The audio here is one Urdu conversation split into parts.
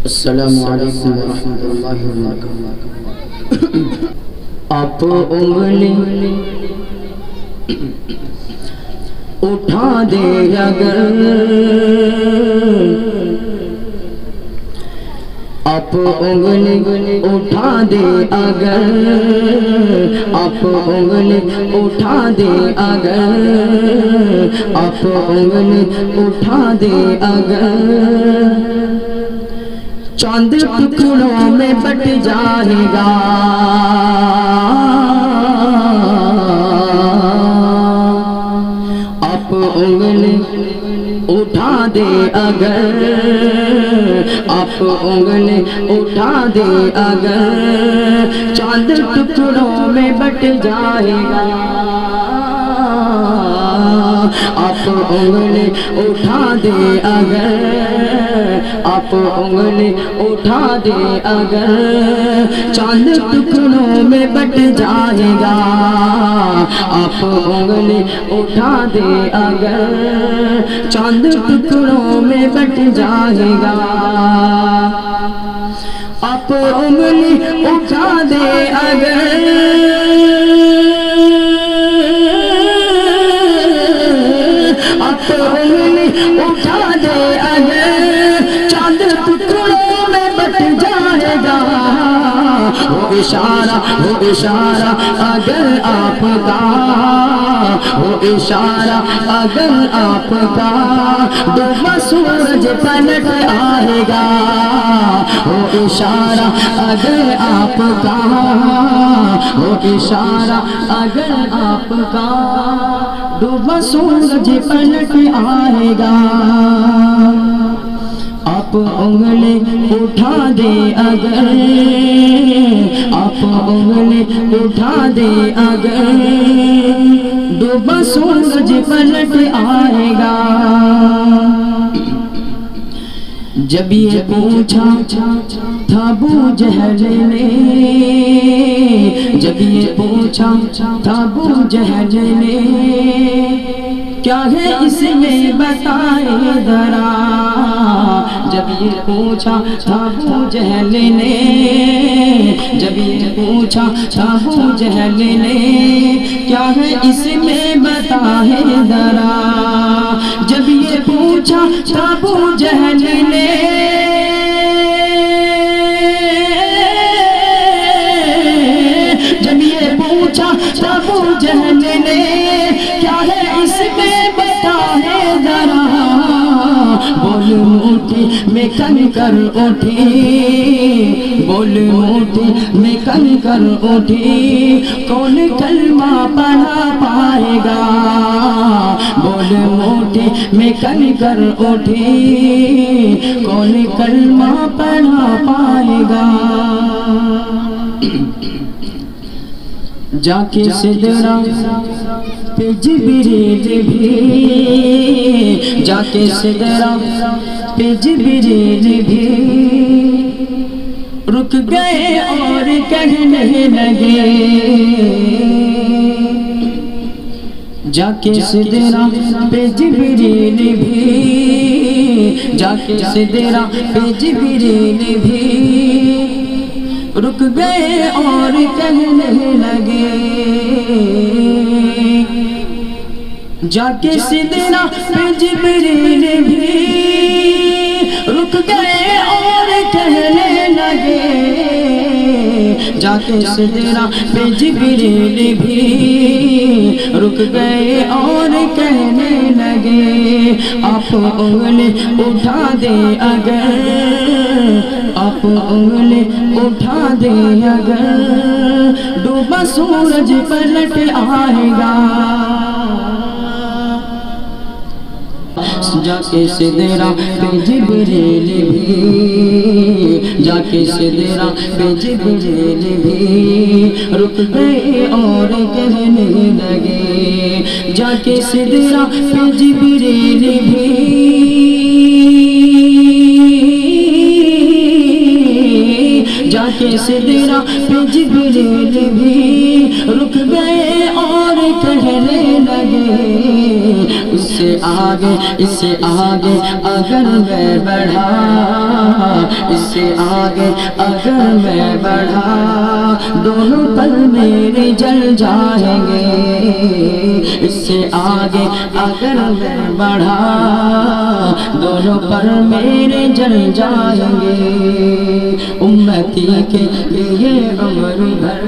السلام علیکم ورحمۃ اللہ وبرکاتہ۔ آپ انگلی اٹھا دے اگر، آپ انگلی اٹھا دے اگر، آپ انگلی اٹھا دے اگر، آپ انگلی اٹھا دے اگر، چاند ٹکڑوں میں بٹ جائے گا۔ آپ انگلی اٹھا دے اگر، آپ انگلی اٹھا دے اگر، چاند ٹکڑوں میں بٹ جائے گا۔ آپ انگلی اٹھا دے اگر، آپ انگلی اٹھا دے اگر، چاند ٹکڑوں میں بٹ جائے گا۔ آپ انگلی اٹھا دے اگر، چاند ٹکڑوں میں بٹ جائے گا۔ آپ انگلی اٹھا دے اگر، آپ انگلی اٹھا دے اگر، چاند ٹکڑوں میں بٹ جائے گا۔ وہ اشارہ اگر آپ کا، وہ اشارہ اگر آپ کا، ڈوبا سورج پلٹ آئے گا۔ وہ اشارہ اگر آپ کا، وہ اشارہ اگر آپ کا، ڈوبا سورج پلٹ آئے گا۔ آپ انگلی اٹھا دے اگر، آپ انگلی اٹھا دے اگر، ڈوبا سورج پلٹ آئے گا۔ جب یہ پوچھا تھا ابو جہل نے، جب یہ پوچھا تھا ابو جہل نے، کیا ہے اس میں بتائے ذرا۔ جب یہ پوچھا تھا ابو جہل نے، جب یہ پوچھا تھا ابو جہل نے، کیا ہے اس میں بتائے ذرا۔ جب یہ پوچھا تھا ابو جہل نے، جب یہ پوچھا تھا ابو جہل نے، کیا ہے اس میں بتائے ذرا۔ بول موٹی میں کنکر اٹھی، بول موٹی میں کنکر اٹھی، کون کلمہ پڑھا پائے گا۔ بول موٹی میں کنکر اٹھی، کون کلمہ پڑھا پائے گا۔ جا کے سدرا پہ جبریل بھی، جا کے سدرا پہ جبریل بھی رک گئے اور کہنے لگے۔ جا کے سدرا پہ جبریل بھی، جا کے سدرا پہ جبریل بھی رک گئے اور کہنے لگے۔ جا کے سدرا پہ جبریل بھی رک گئے اور کہنے لگے۔ جا کے سدرا پہ جبریل بھی رک گئے اور کہنے لگے۔ آپ انگلی اٹھا دے اگر، آپ انگلی اٹھا دے اگر، ڈوبا سورج پلٹ آئے گا۔ جا کے سدرا پہ جبریل بھی، جا کے سدرا پہ جبریل بھی رک گئے اور کہنے لگے۔ جا کے سدرا پہ جبریل بھی، جا کے سدرا پہ جبریل بھی رک گئے اور کہنے لگے اس سے آگے اگر میں بڑھا، اس سے آگے اگر میں بڑھا دونوں پر میرے جل جائیں گے، اس سے آگے اگر میں بڑھا دونوں پر میرے جل جائیں گے۔ امتی کے لیے عمر بھر،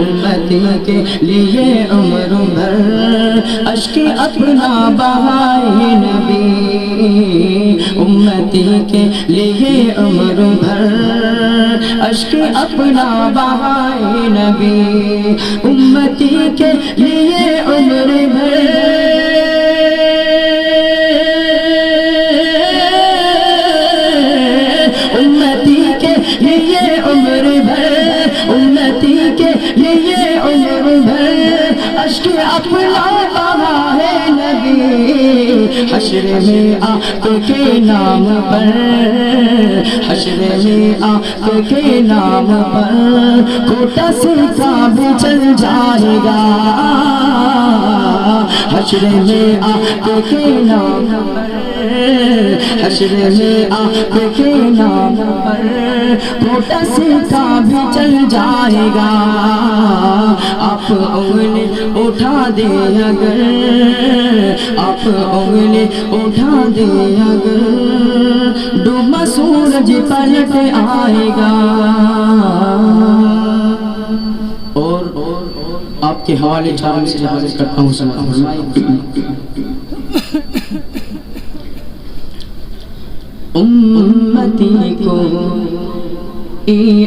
امتی کے لیے عمر بھر اشک اپنا بہائے نبی، امتی کے لیے عمر بھر اشک اپنا بہائے نبی، امتی کے لیے عمر بھر امتی کے لیے عمر بھر، امتی کے لیے عمر بھر اشک اپنا بہائے نبی، حشر میں آپ کے نام پر، حشر میں آپ کے نام پر کوٹا سرکا بھی چل جائے گا، حشر میں آپ کے نام پر، حشر میں آپ کے نام پر کوٹا سرکا بھی چل جائے گا۔ آپ انگلی اٹھا دے اگر، آپ انگلی اٹھا دے اگر ڈوبا سورج پلٹ آئے گا۔ اور آپ کے حوالے چار سے حاضر کرتا ہوں امتی کو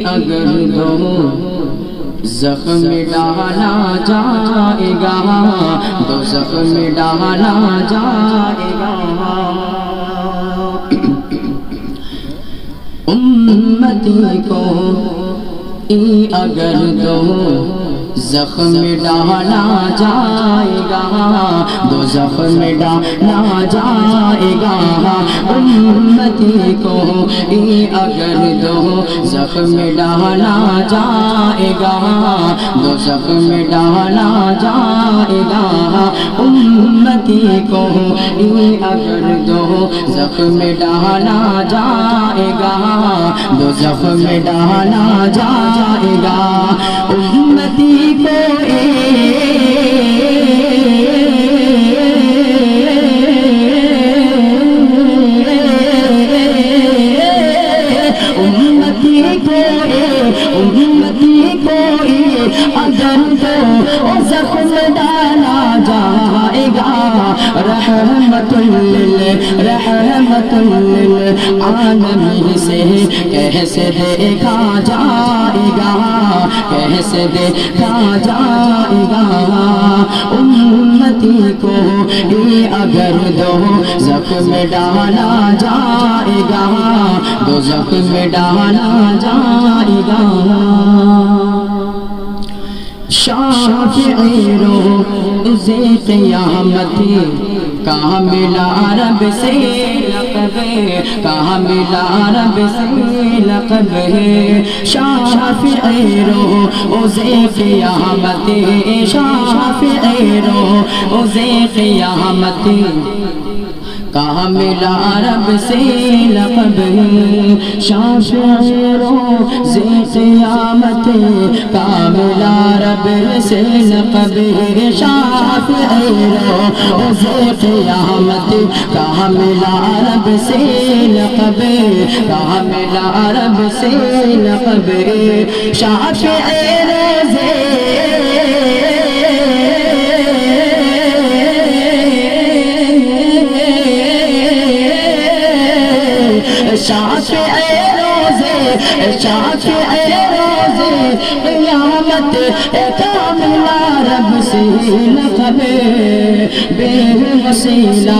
اگر دو زخم ڈالا جائے گا، دو زخم ڈالا جائے گا، امتی کو اگر دو زخم ڈالا جائے گا، دو زخم ڈالا جائے گا، امتی کو اگر دو زخم ڈالا جائے گا، دو زخم ڈالا جائے گا، امتی کو اگر دو زخم ڈالا جائے گا، دو زخم ڈالا جائے گا، امتی کو اگر تو زخم ڈالا جائے گا، رحمت للعالمین سے کیسے دیکھا جائے گا، کیسے دیکھا جائے گا، امتی کو اگر دو زخم ڈالا جائے گا، دو زخم ڈالا جائے گا، شافعی روز قیامت کہاں ملا رب سے لقب، کہاں ملا رب سے لقب، شافعی روز قیامت، شافعی روز قیامت کہاں ملا رب سے لقب، شافعی روز قیامت کہاں ملا رب سے لقب، شافعی روز قیامت کہاں ملا رب سے لقب، کہاں ملا رب سے لقب، شافعی روز شافعی روز قیامت قیامت کاملہ رب سے لقب بے وسیلہ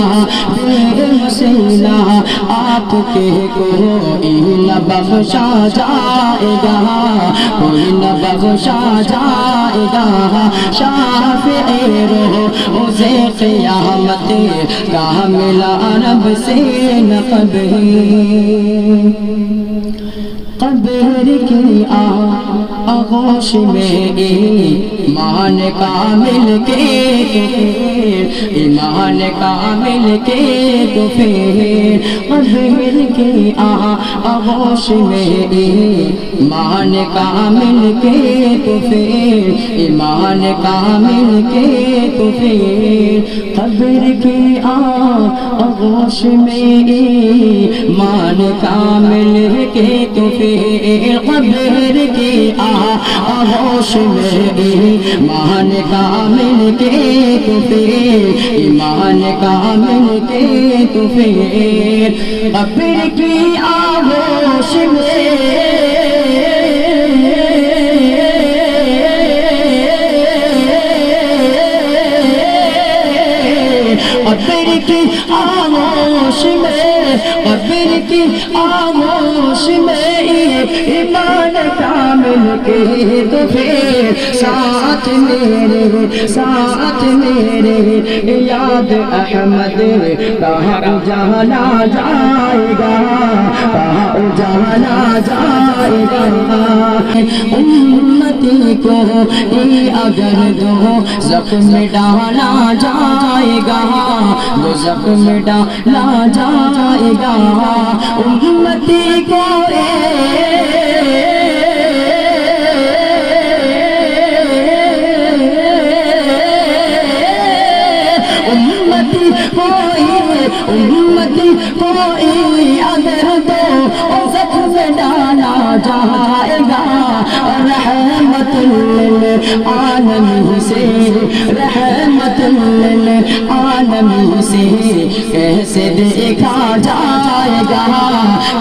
آپ کے کوئی نہ بخشا جائے گا، کوئی نہ بخشا جائے گا، شافع روز قیامت کاملہ رب سے لقب قبر کی آغوش میں ایمان کامل کے ایمان کامل کے تو پھر قبر کی آغوش میں ایمان کامل کے تو پھر ایمان کامل کے تو پھر قبر کی آغوش میں ایمان کامل کے تو پھر قبر کی آغوش میں ایمان کامل کے تو پھر ایمان کامل کے تو پھر قبر کی آغوش میں قبر کی آغوش میں قبر کی آغوش میں ایمان کامل کے تو پھر ساتھ میرے یاد احمد کہاں اجالا جائے گا، کہاں اجالا جائے گا، امتی کو اگر دو زخم ڈالا جائے گا، وہ زخم ڈالا جائے گا، امتی کو امتی کوئی اگر دو زخم ڈالا جائے گا، رحمت للعالمین سے رحمت للعالمین سے کیسے دیکھا جائے گا،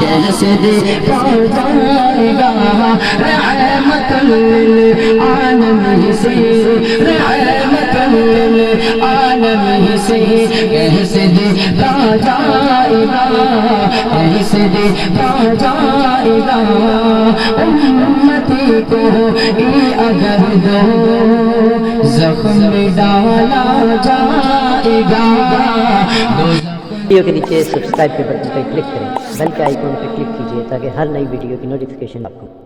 کیسے دیکھا جائے گا، رحمت للعالمین سے رحمت للعالمین سے کیسے دیکھا جائے گا، کیسے دیکھا جائے گا، امتی کو اگر دو زخم ڈالا جائے گا۔ ویڈیو کے نیچے سبسکرائب کے بٹن پر کلک کریں، بیل کے آئیکن پر کلک کیجیے تاکہ ہر نئی ویڈیو کی نوٹیفیکیشن آپ کو